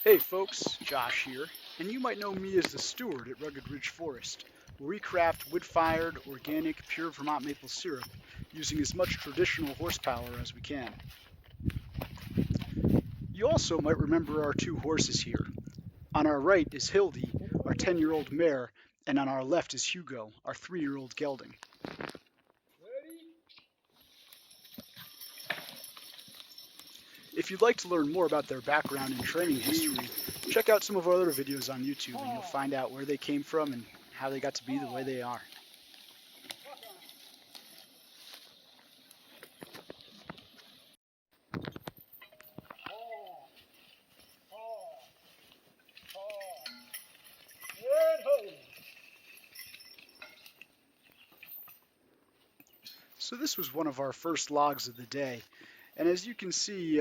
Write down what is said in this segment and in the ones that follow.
Hey folks, Josh here, and you might know me as the steward at Rugged Ridge Forest, where we craft wood-fired, organic, pure Vermont maple syrup using as much traditional horsepower as we can. You also might remember our two horses here. On our right is Hilde, our 10-year-old mare, and on our left is Hugo, our 3-year-old gelding. If you'd like to learn more about their background and training history, check out some of our other videos on YouTube and you'll find out where they came from and how they got to be the way they are. So this was one of our first logs of the day. And as you can see,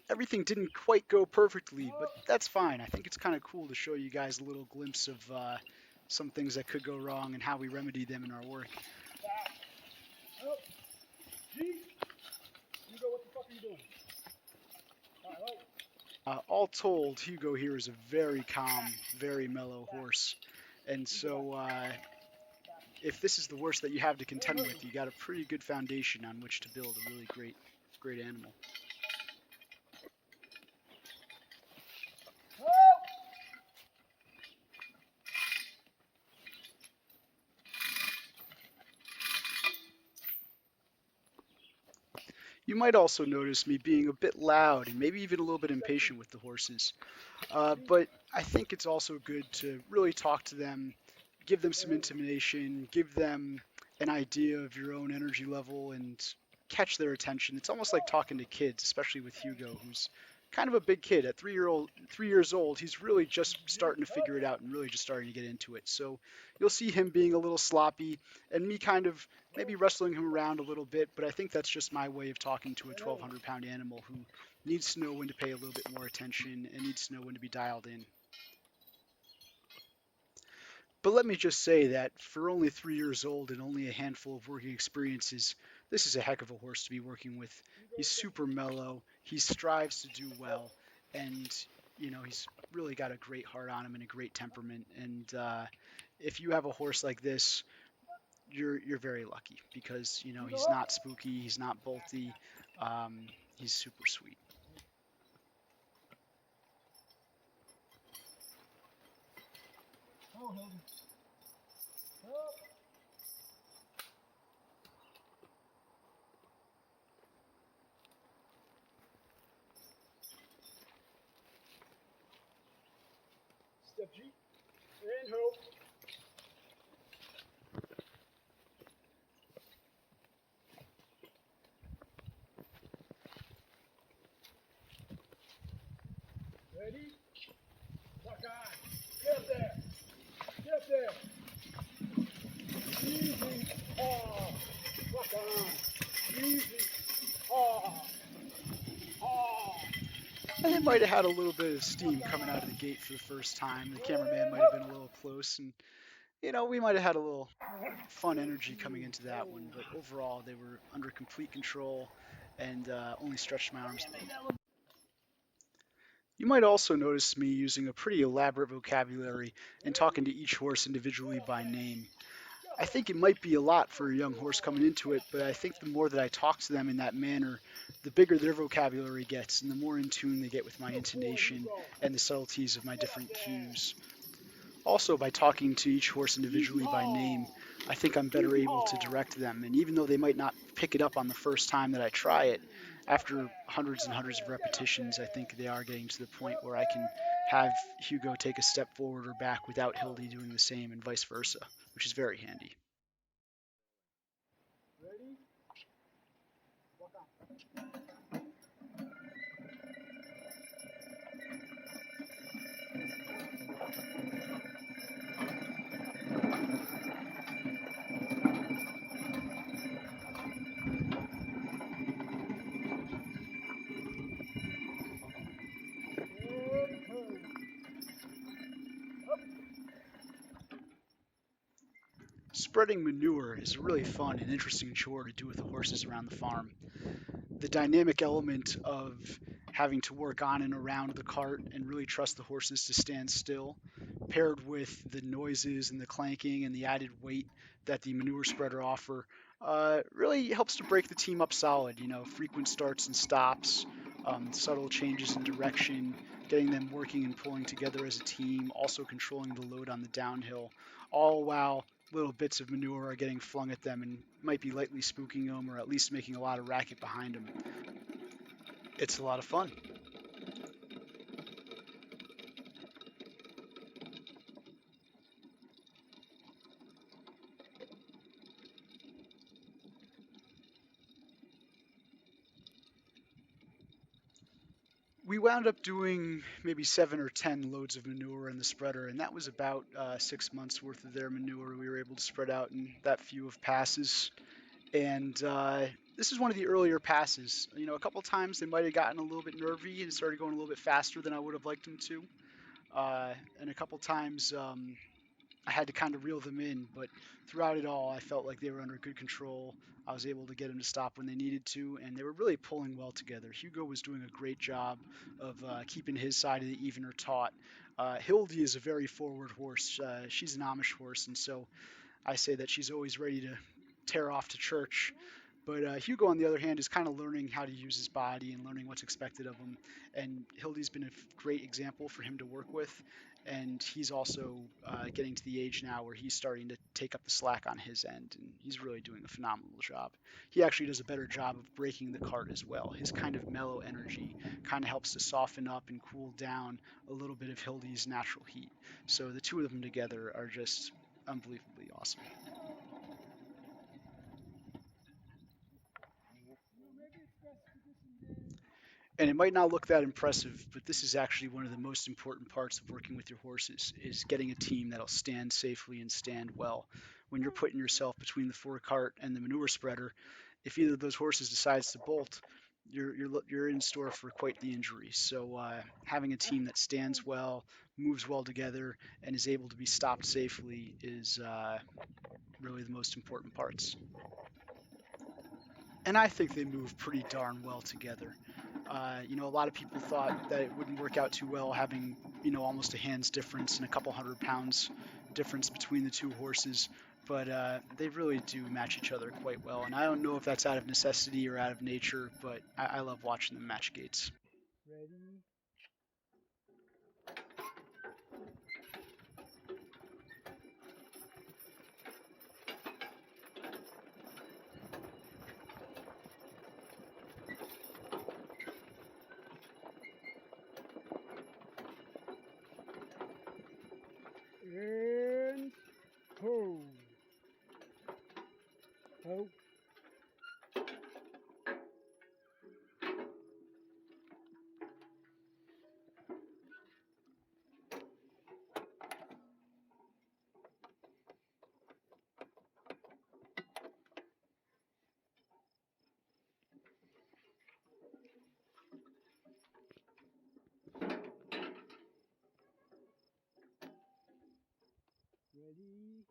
everything didn't quite go perfectly, but that's fine. I think it's kind of cool to show you guys a little glimpse of some things that could go wrong and how we remedy them in our work. All told, Hugo here is a very calm, very mellow horse. And so if this is the worst that you have to contend with, you got a pretty good foundation on which to build a really great animal. You might also notice me being a bit loud and maybe even a little bit impatient with the horses. But I think it's also good to really talk to them, give them some intimidation, give them an idea of your own energy level, and catch their attention. It's almost like talking to kids, especially with Hugo, who's kind of a big kid. At 3 years old, he's really just starting to figure it out and really just starting to get into it. So you'll see him being a little sloppy, and me kind of maybe wrestling him around a little bit. But I think that's just my way of talking to a 1,200-pound animal who needs to know when to pay a little bit more attention and needs to know when to be dialed in. But let me just say that for only 3 years old and only a handful of working experiences, this is a heck of a horse to be working with. He's super mellow, he strives to do well, and he's really got a great heart on him and a great temperament. And if you have a horse like this, you're very lucky because he's not spooky, he's not bolty, he's super sweet. Step G and hope. Ready? Lock on. Get there. Get there. Easy. Oh. Lock on. Easy. Oh. Oh. And it might have had a little bit of steam coming out of the gate for the first time. The cameraman might have been a little close, and we might have had a little fun energy coming into that one. But overall, they were under complete control, and only stretched my arms a little. You might also notice me using a pretty elaborate vocabulary and talking to each horse individually by name. I think it might be a lot for a young horse coming into it, but I think the more that I talk to them in that manner, the bigger their vocabulary gets and the more in tune they get with my intonation and the subtleties of my different cues. Also, by talking to each horse individually by name, I think I'm better able to direct them. And even though they might not pick it up on the first time that I try it, after hundreds and hundreds of repetitions, I think they are getting to the point where I can have Hugo take a step forward or back without Hildy doing the same and vice versa, which is very handy. Ready? Walk on. Spreading manure is a really fun and interesting chore to do with the horses around the farm. The dynamic element of having to work on and around the cart and really trust the horses to stand still, paired with the noises and the clanking and the added weight that the manure spreader offer, really helps to break the team up solid. Frequent starts and stops, subtle changes in direction, getting them working and pulling together as a team, also controlling the load on the downhill, all while little bits of manure are getting flung at them and might be lightly spooking them or at least making a lot of racket behind them. It's a lot of fun. We wound up doing maybe 7 or 10 loads of manure in the spreader, and that was about 6 months worth of their manure we were able to spread out in that few of passes. And this is one of the earlier passes. A couple times they might have gotten a little bit nervy and started going a little bit faster than I would have liked them to. And a couple times I had to kind of reel them in, but throughout it all, I felt like they were under good control. I was able to get them to stop when they needed to, and they were really pulling well together. Hugo was doing a great job of keeping his side of the even or taut. Hilde is a very forward horse. She's an Amish horse, and so I say that she's always ready to tear off to church. But Hugo, on the other hand, is kind of learning how to use his body and learning what's expected of him. And Hildy's been a great example for him to work with. And he's also getting to the age now where he's starting to take up the slack on his end. And he's really doing a phenomenal job. He actually does a better job of breaking the cart as well. His kind of mellow energy kind of helps to soften up and cool down a little bit of Hildy's natural heat. So the two of them together are just unbelievably awesome. And it might not look that impressive, but this is actually one of the most important parts of working with your horses is getting a team that'll stand safely and stand well. When you're putting yourself between the forecart and the manure spreader, if either of those horses decides to bolt, you're in store for quite the injury. So having a team that stands well, moves well together, and is able to be stopped safely is really the most important parts. And I think they move pretty darn well together. A lot of people thought that it wouldn't work out too well having, almost a hand's difference and a couple 100 pounds difference between the two horses, but they really do match each other quite well. And I don't know if that's out of necessity or out of nature, but I love watching them match gates. Ready? And ho. Ho. Ready?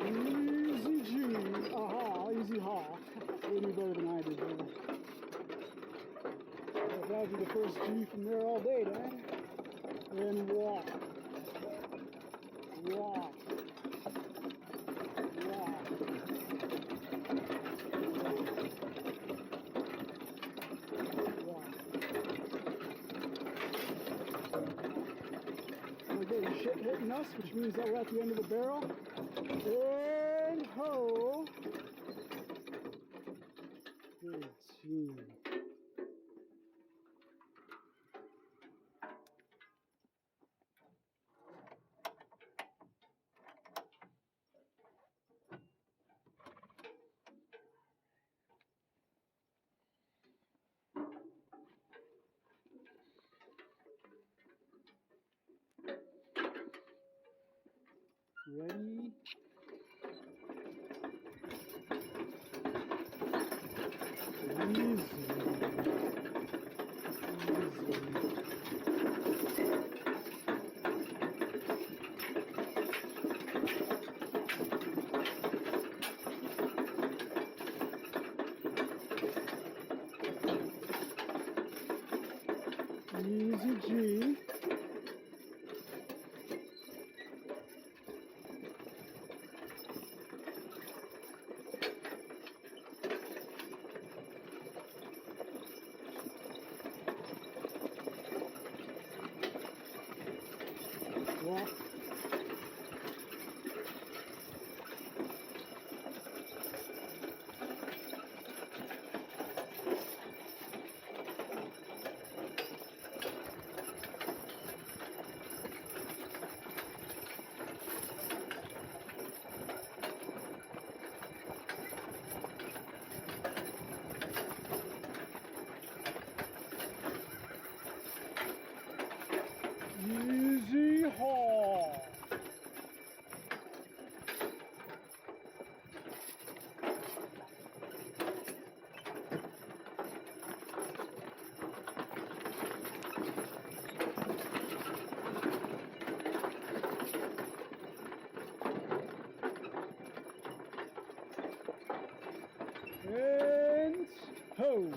Easy G. Aha, easy ha. You knew better than I did, brother. That'd be the first G from there all day, Dad. And walk. Walk. Walk. Walk. We're getting shit hitting us, which means that we're at the end of the barrel. And ho. Good team. Ready? Easy. Easy G. Walk. Easy haul. And ho.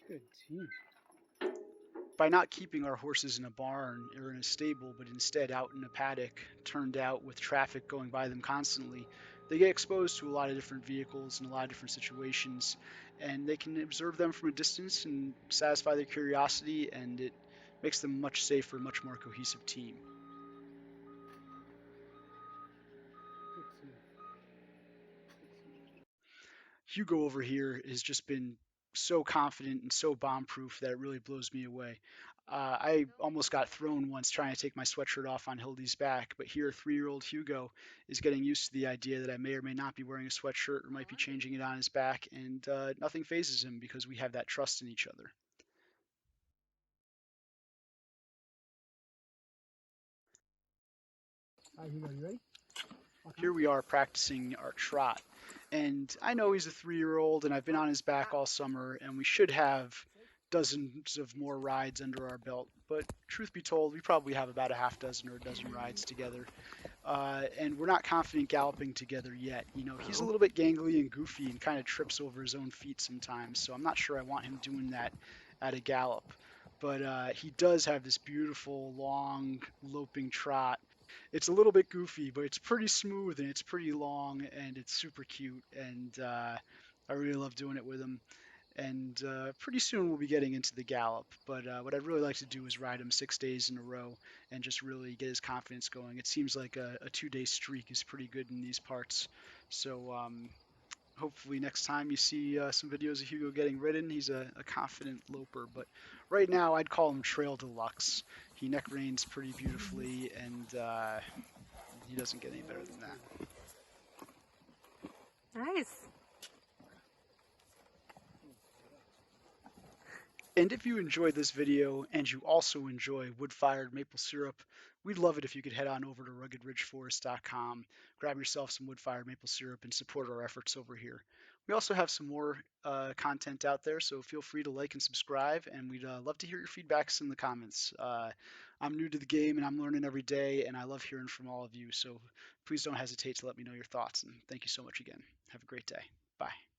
Good team. By not keeping our horses in a barn or in a stable, but instead out in a paddock, turned out with traffic going by them constantly, they get exposed to a lot of different vehicles and a lot of different situations, and they can observe them from a distance and satisfy their curiosity, and it makes them much safer, much more cohesive team. Good team. Hugo over here has just been so confident and so bomb-proof that it really blows me away. I almost got thrown once trying to take my sweatshirt off on Hildy's back, but here 3-year-old Hugo is getting used to the idea that I may or may not be wearing a sweatshirt or might be changing it on his back, and nothing phases him because we have that trust in each other. All right, Hugo, you ready? Here we are practicing our trot. And I know he's a 3-year-old, and I've been on his back all summer, and we should have dozens of more rides under our belt. But truth be told, we probably have about a half dozen or a dozen rides together. And we're not confident galloping together yet. You know, he's a little bit gangly and goofy and kind of trips over his own feet sometimes. So I'm not sure I want him doing that at a gallop. But he does have this beautiful, long, loping trot. It's a little bit goofy, but it's pretty smooth and it's pretty long and it's super cute. And I really love doing it with him. And pretty soon we'll be getting into the gallop. But what I'd really like to do is ride him 6 days in a row and just really get his confidence going. It seems like a 2-day streak is pretty good in these parts. So hopefully next time you see some videos of Hugo getting ridden, he's a confident loper. But right now I'd call him Trail Deluxe. He neck reins pretty beautifully, and he doesn't get any better than that. Nice. And if you enjoyed this video and you also enjoy wood-fired maple syrup, we'd love it if you could head on over to ruggedridgeforest.com, grab yourself some wood-fired maple syrup, and support our efforts over here. We also have some more content out there, so feel free to like and subscribe, and we'd love to hear your feedbacks in the comments. I'm new to the game, and I'm learning every day, and I love hearing from all of you, so please don't hesitate to let me know your thoughts, and thank you so much again. Have a great day. Bye.